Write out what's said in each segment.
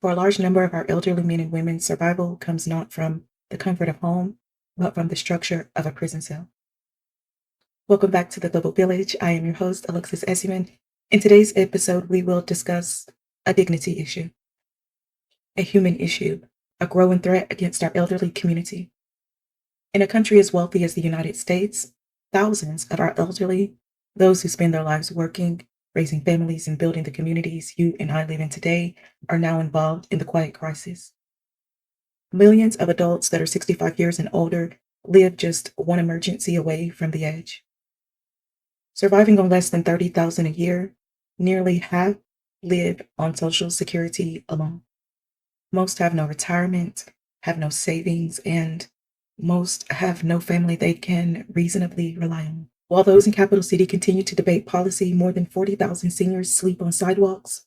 For a large number of our elderly men and women, survival comes not from the comfort of home, but from the structure of a prison cell. Welcome back to the Global Village. I am your host, Alexis Essiman. In today's episode, we will discuss a dignity issue, a human issue, a growing threat against our elderly community. In a country as wealthy as the United States, thousands of our elderly, those who spend their lives working, raising families, and building the communities you and I live in today, are now involved in the quiet crisis. Millions of adults that are 65 years and older live just one emergency away from the edge. Surviving on less than $30,000 a year, nearly half live on Social Security alone. Most have no retirement, have no savings, and most have no family they can reasonably rely on. While those in Capital City continue to debate policy, more than 40,000 seniors sleep on sidewalks,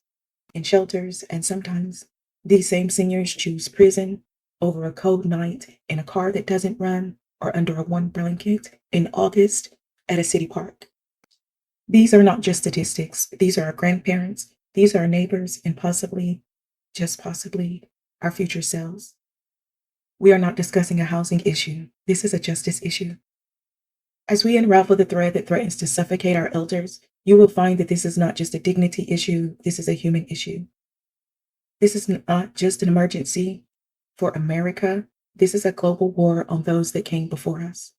in shelters, and sometimes these same seniors choose prison over a cold night in a car that doesn't run or under a warm blanket in August at a city park. These are not just statistics. These are our grandparents, these are our neighbors, and possibly, just possibly, our future selves. We are not discussing a housing issue. This is a justice issue. As we unravel the thread that threatens to suffocate our elders, you will find that this is not just a dignity issue, this is a human issue. This is not just an emergency for America, this is a global war on those that came before us.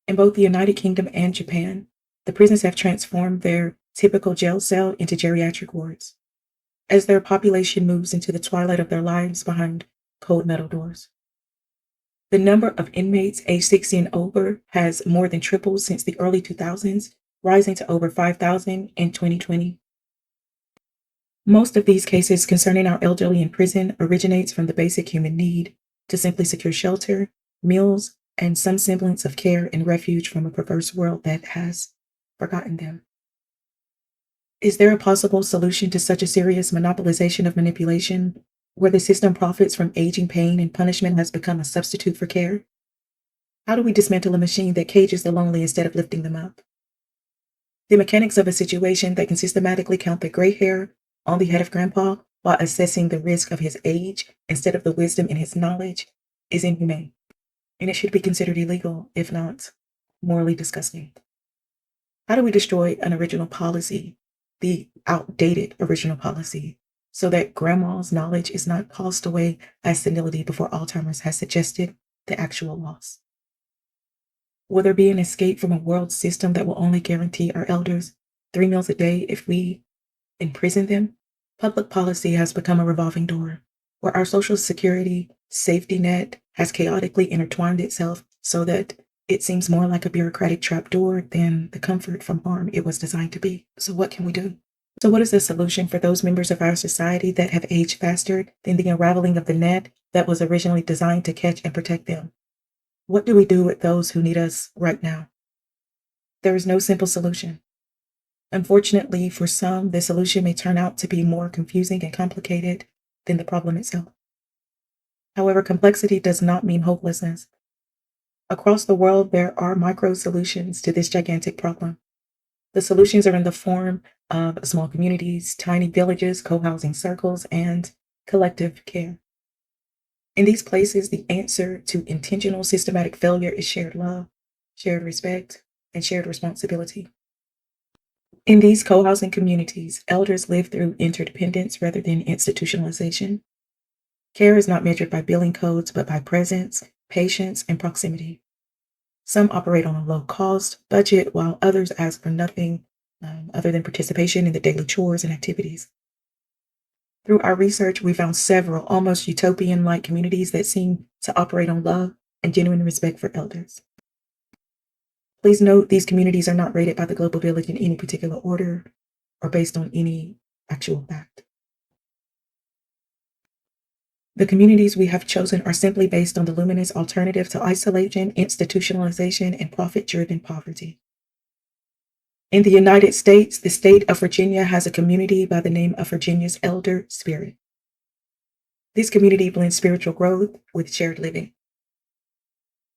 In both the United Kingdom and Japan, the prisons have transformed their typical jail cell into geriatric wards, as their population moves into the twilight of their lives behind cold metal doors. The number of inmates aged 60 and over has more than tripled since the early 2000s, rising to over 5,000 in 2020. Most of these cases concerning our elderly in prison originates from the basic human need to simply secure shelter, meals, and some semblance of care and refuge from a perverse world that has forgotten them. Is there a possible solution to such a serious monopolization of manipulation, where the system profits from aging pain and punishment has become a substitute for care? How do we dismantle a machine that cages the lonely instead of lifting them up? The mechanics of a situation that can systematically count the gray hair on the head of Grandpa while assessing the risk of his age instead of the wisdom in his knowledge is inhumane, and it should be considered illegal, if not morally disgusting. How do we destroy an original policy, the outdated original policy, so that Grandma's knowledge is not tossed away as senility before Alzheimer's has suggested the actual loss? Will there be an escape from a world system that will only guarantee our elders 3 meals a day if we imprison them? Public policy has become a revolving door, where our Social Security safety net has chaotically intertwined itself so that it seems more like a bureaucratic trapdoor than the comfort from harm it was designed to be. So what can we do? So what is the solution for those members of our society that have aged faster than the unraveling of the net that was originally designed to catch and protect them? What do we do with those who need us right now? There is no simple solution. Unfortunately, for some, the solution may turn out to be more confusing and complicated than the problem itself. However, complexity does not mean hopelessness. Across the world, there are micro solutions to this gigantic problem. The solutions are in the form of small communities, tiny villages, co-housing circles, and collective care. In these places, the answer to intentional systematic failure is shared love, shared respect, and shared responsibility. In these co-housing communities, elders live through interdependence rather than institutionalization. Care is not measured by billing codes, but by presence, patience, and proximity. Some operate on a low-cost budget, while others ask for nothing other than participation in the daily chores and activities. Through our research, we found several almost utopian-like communities that seem to operate on love and genuine respect for elders. Please note, these communities are not rated by the Global Village in any particular order or based on any actual fact. The communities we have chosen are simply based on the luminous alternative to isolation, institutionalization, and profit-driven poverty. In the United States, the state of Virginia has a community by the name of Virginia's Elder Spirit. This community blends spiritual growth with shared living.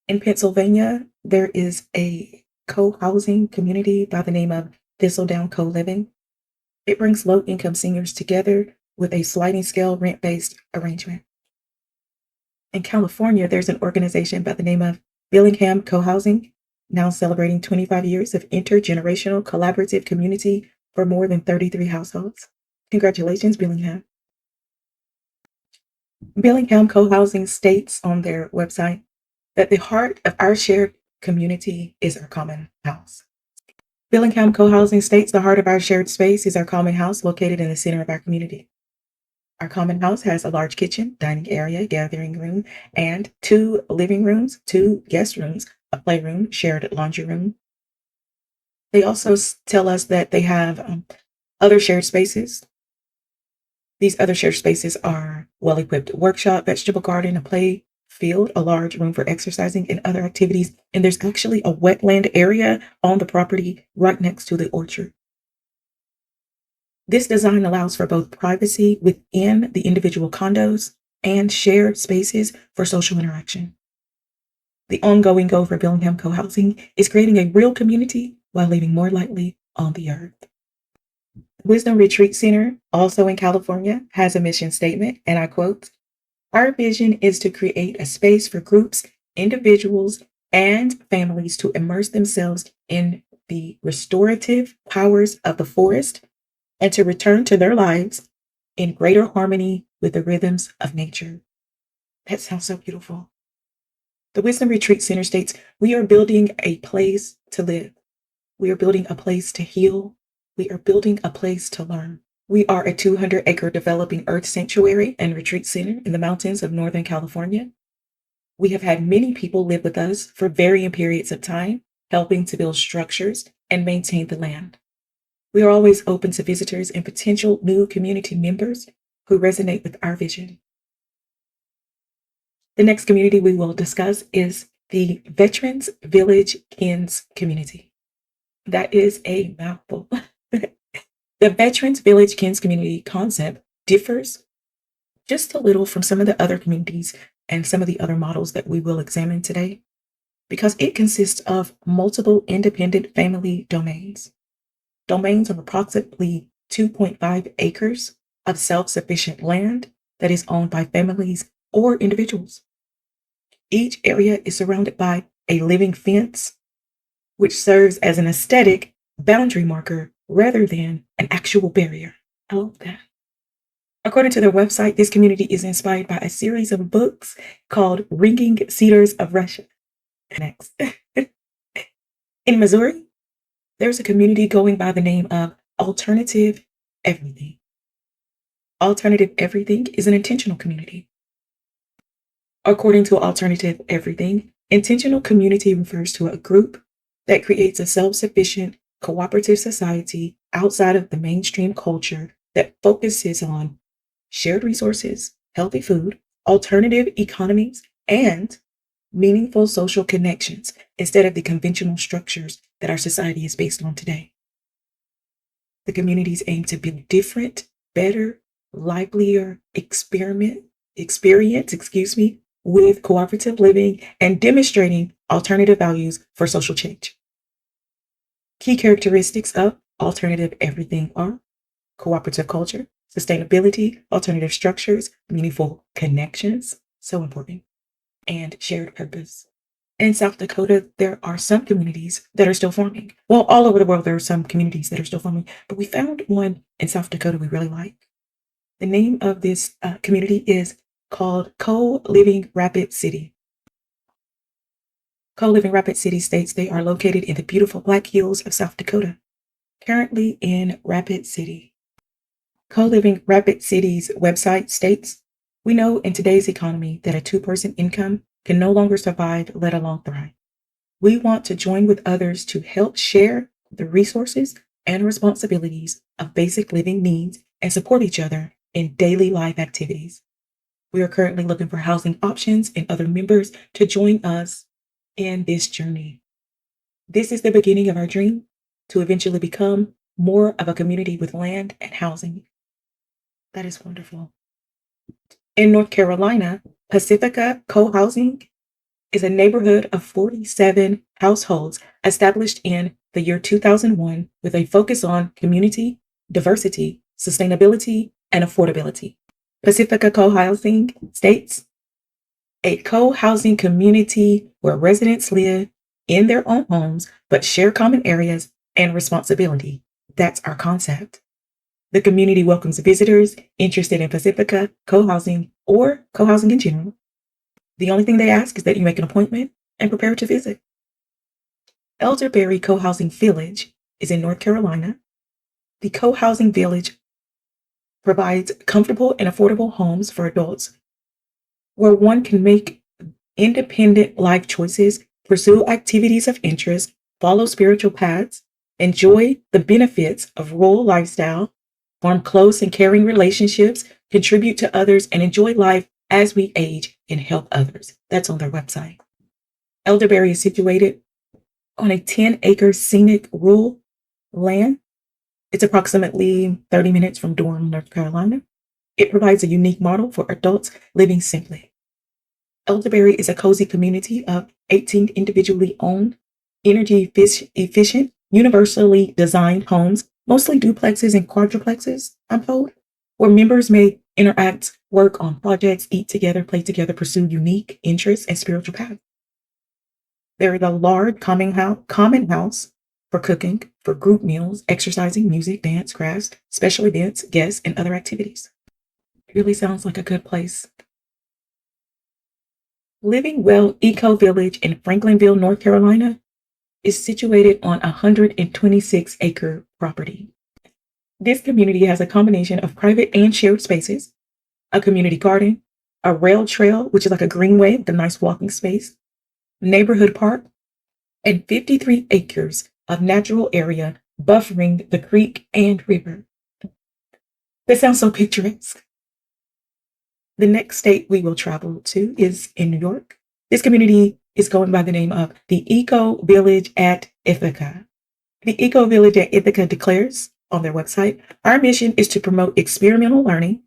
In Pennsylvania, there is a co-housing community by the name of Thistledown Co-Living. It brings low-income seniors together with a sliding scale rent-based arrangement. In California, there's an organization by the name of Billingham Co-housing, now celebrating 25 years of intergenerational collaborative community for more than 33 households. Congratulations, Billingham. Billingham Co-housing states on their website that the heart of our shared community is our common house. Billingham Co-housing states the heart of our shared space is our common house located in the center of our community. Our common house has a large kitchen, dining area, gathering room, and 2 living rooms, 2 guest rooms, a playroom, shared laundry room. They also tell us that they have other shared spaces. These other shared spaces are well-equipped workshop, vegetable garden, a play field, a large room for exercising and other activities. And there's actually a wetland area on the property right next to the orchard. This design allows for both privacy within the individual condos and shared spaces for social interaction. The ongoing goal for Billingham Co-housing is creating a real community while living more lightly on the earth. Wisdom Retreat Center, also in California, has a mission statement, and I quote, "Our vision is to create a space for groups, individuals, and families to immerse themselves in the restorative powers of the forest and to return to their lives in greater harmony with the rhythms of nature." That sounds so beautiful. The Wisdom Retreat Center states, "We are building a place to live. We are building a place to heal. We are building a place to learn. We are a 200-acre developing earth sanctuary and retreat center in the mountains of Northern California. We have had many people live with us for varying periods of time, helping to build structures and maintain the land. We are always open to visitors and potential new community members who resonate with our vision." The next community we will discuss is the Veterans Village Kins Community. That is a mouthful. The Veterans Village Kins Community concept differs just a little from some of the other communities and some of the other models that we will examine today, because it consists of multiple independent family domains. Domains of approximately 2.5 acres of self-sufficient land that is owned by families or individuals. Each area is surrounded by a living fence, which serves as an aesthetic boundary marker rather than an actual barrier. I love that. According to their website, this community is inspired by a series of books called Ringing Cedars of Russia. Next. In Missouri, there's a community going by the name of Alternative Everything. Alternative Everything is an intentional community. According to Alternative Everything, intentional community refers to a group that creates a self-sufficient, cooperative society outside of the mainstream culture that focuses on shared resources, healthy food, alternative economies, and meaningful social connections instead of the conventional structures that our society is based on today. The communities aim to build different, better, livelier experience, with cooperative living and demonstrating alternative values for social change. Key characteristics of Alternative Everything are cooperative culture, sustainability, alternative structures, meaningful connections, so important, and shared purpose. In South Dakota, there are some communities that are still forming. Well, all over the world, there are some communities that are still forming, but we found one in South Dakota we really like. The name of this community is called Co-Living Rapid City. Co-Living Rapid City states they are located in the beautiful Black Hills of South Dakota, currently in Rapid City. Co-Living Rapid City's website states, "We know in today's economy that a 2-person income can no longer survive, let alone thrive. We want to join with others to help share the resources and responsibilities of basic living needs and support each other in daily life activities. We are currently looking for housing options and other members to join us in this journey. This is the beginning of our dream to eventually become more of a community with land and housing." That is wonderful. In North Carolina, Pacifica Co-housing is a neighborhood of 47 households established in the year 2001 with a focus on community, diversity, sustainability, and affordability. Pacifica Co-housing states, a co-housing community where residents live in their own homes but share common areas and responsibility. That's our concept. The community welcomes visitors interested in Pacifica co-housing or co-housing in general. The only thing they ask is that you make an appointment and prepare to visit. Elderberry Co-housing Village is in North Carolina. The co-housing village provides comfortable and affordable homes for adults where one can make independent life choices, pursue activities of interest, follow spiritual paths, enjoy the benefits of rural lifestyle, form close and caring relationships, contribute to others, and enjoy life as we age and help others. That's on their website. Elderberry is situated on a 10-acre scenic rural land. It's approximately 30 minutes from Durham, North Carolina. It provides a unique model for adults living simply. Elderberry is a cozy community of 18 individually owned, energy efficient, universally designed homes, mostly duplexes and quadruplexes, I'm told, where members may interact, work on projects, eat together, play together, pursue unique interests and spiritual paths. There is a large common house for cooking, for group meals, exercising, music, dance, crafts, special events, guests, and other activities. It really sounds like a good place. Living Well Eco Village in Franklinville, North Carolina is situated on a 126-acre property. This community has a combination of private and shared spaces, a community garden, a rail trail, which is like a greenway with a nice walking space, neighborhood park, and 53 acres of natural area buffering the creek and river. That sounds so picturesque. The next state we will travel to is in New York. This community is going by the name of the Eco Village at Ithaca. The Eco Village at Ithaca declares on their website, our mission is to promote experimental learning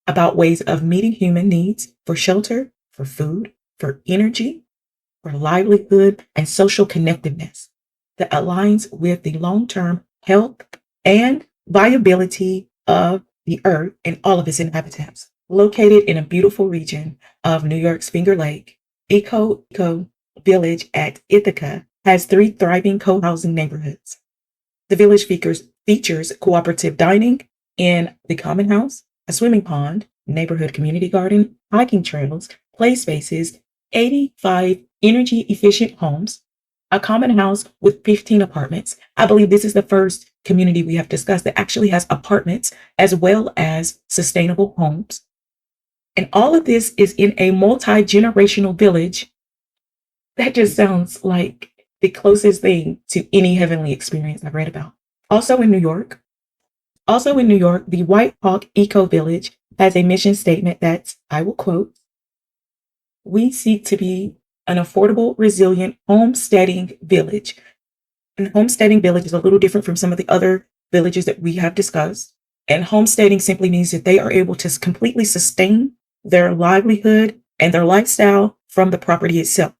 about ways of meeting human needs for shelter, for food, for energy, for livelihood, and social connectiveness that aligns with the long-term health and viability of the earth and all of its inhabitants. Located in a beautiful region of New York's Finger Lake, Eco Village at Ithaca has 3 thriving co-housing neighborhoods. The village features cooperative dining in the common house, a swimming pond, neighborhood community garden, hiking trails, play spaces, 85 energy efficient homes, a common house with 15 apartments. I believe this is the first community we have discussed that actually has apartments as well as sustainable homes. And all of this is in a multi-generational village. That just sounds like the closest thing to any heavenly experience I've read about. Also in New York, the White Hawk Eco Village has a mission statement that, I will quote, we seek to be an affordable, resilient homesteading village. And homesteading village is a little different from some of the other villages that we have discussed. And homesteading simply means that they are able to completely sustain their livelihood and their lifestyle from the property itself.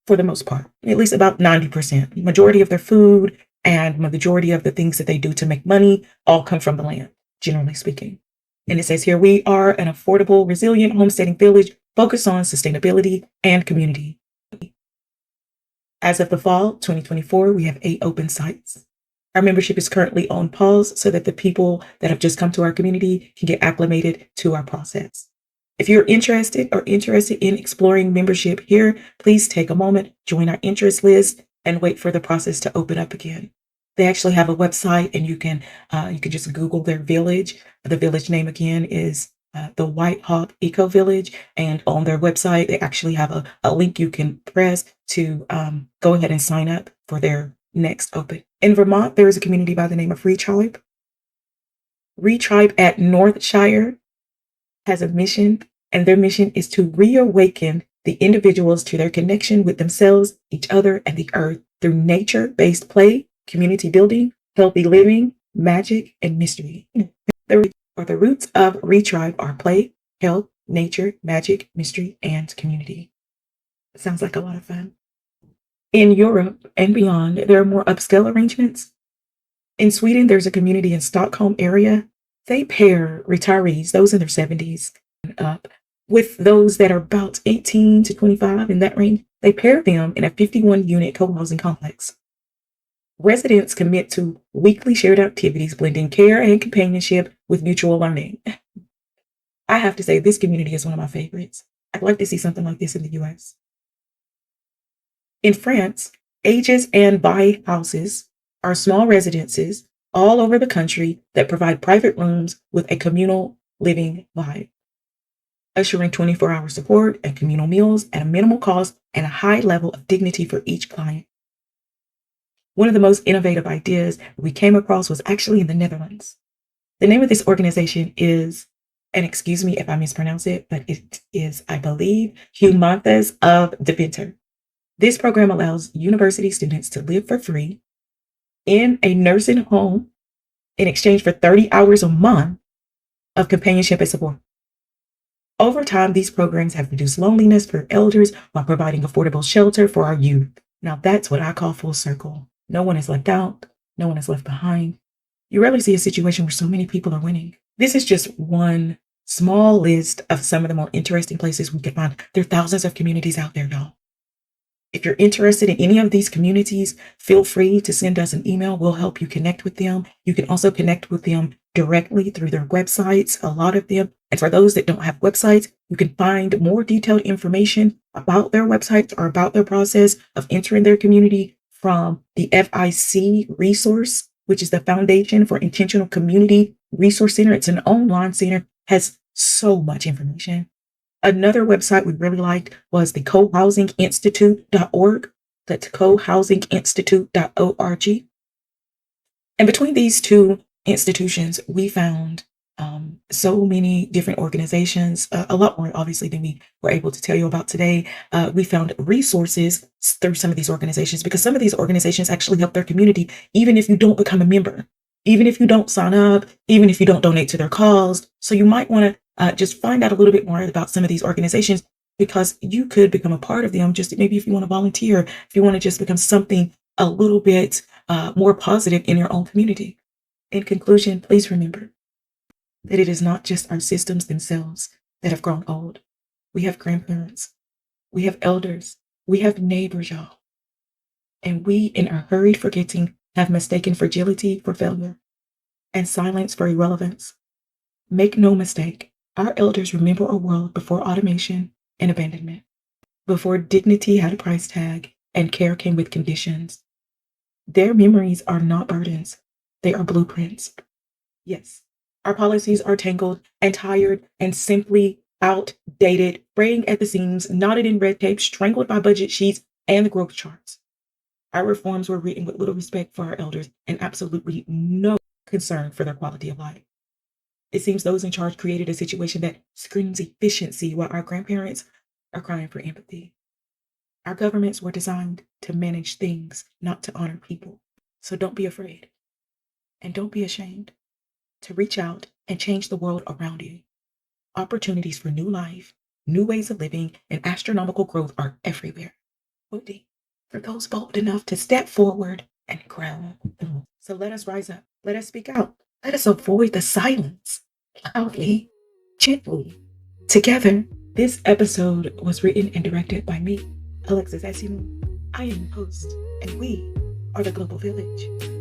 For the most part, at least about 90%. Majority of their food and majority of the things that they do to make money all come from the land, generally speaking. And it says here, we are an affordable, resilient homesteading village focused on sustainability and community. As of the fall 2024, we have 8 open sites. Our membership is currently on pause so that the people that have just come to our community can get acclimated to our process. If you're interested in exploring membership here, please take a moment, join our interest list, and wait for the process to open up again. They actually have a website, and you can just Google their village. The village name again is the White Hawk Eco Village, and on their website they actually have a link you can press to go ahead and sign up for their next open. In Vermont, there is a community by the name of Retribe. Retribe at Northshire has a mission, and their mission is to reawaken the individuals to their connection with themselves, each other, and the earth through nature-based play, community building, healthy living, magic, and mystery. The roots of Retribe are play, health, nature, magic, mystery, and community. It sounds like a lot of fun. In Europe and beyond, there are more upscale arrangements. In Sweden, there's a community in Stockholm area They pair retirees, those in their 70s and up, with those that are about 18 to 25 in that range. They pair them in a 51-unit co-housing complex. Residents commit to weekly shared activities, blending care and companionship with mutual learning. I have to say, this community is one of my favorites. I'd like to see something like this in the US. In France, Ages and Buy houses are small residences all over the country that provide private rooms with a communal living vibe, ushering 24-hour support and communal meals at a minimal cost and a high level of dignity for each client. One of the most innovative ideas we came across was actually in the Netherlands. The name of this organization is, and excuse me if I mispronounce it, but it is, I believe, Humantes of de Winter. This program allows university students to live for free in a nursing home in exchange for 30 hours a month of companionship and support. Over time, these programs have reduced loneliness for elders while providing affordable shelter for our youth. Now that's what I call full circle. No one is left out. No one is left behind. You rarely see a situation where so many people are winning. This is just one small list of some of the more interesting places we can find. There are thousands of communities out there, y'all. If you're interested in any of these communities, feel free to send us an email. We'll help you connect with them. You can also connect with them directly through their websites, a lot of them. And for those that don't have websites, you can find more detailed information about their websites or about their process of entering their community from the FIC resource, which is the Foundation for Intentional Community Resource Center. It's an online center, has so much information. Another website we really liked was the cohousinginstitute.org. That's cohousinginstitute.org. And between these two institutions, we found so many different organizations, a lot more obviously than we were able to tell you about today. We found resources through some of these organizations because some of these organizations actually help their community, even if you don't become a member, even if you don't sign up, even if you don't donate to their cause. So you might want to just find out a little bit more about some of these organizations because you could become a part of them. Just maybe if you want to volunteer, if you want to just become something a little bit more positive in your own community. In conclusion, please remember that it is not just our systems themselves that have grown old. We have grandparents, we have elders, we have neighbors, y'all. And we, in our hurried forgetting, have mistaken fragility for failure and silence for irrelevance. Make no mistake, our elders remember a world before automation and abandonment, before dignity had a price tag and care came with conditions. Their memories are not burdens, they are blueprints. Yes, our policies are tangled and tired and simply outdated, fraying at the seams, knotted in red tape, strangled by budget sheets and the growth charts. Our reforms were written with little respect for our elders and absolutely no concern for their quality of life. It seems those in charge created a situation that screams efficiency while our grandparents are crying for empathy. Our governments were designed to manage things, not to honor people. So don't be afraid and don't be ashamed to reach out and change the world around you. Opportunities for new life, new ways of living, and astronomical growth are everywhere. Waiting for those bold enough to step forward and grab them. So let us rise up. Let us speak out. Let us avoid the silence. Loudly, gently, together. This episode was written and directed by me, Alexis Esimu. I am your host, and we are the Global Village.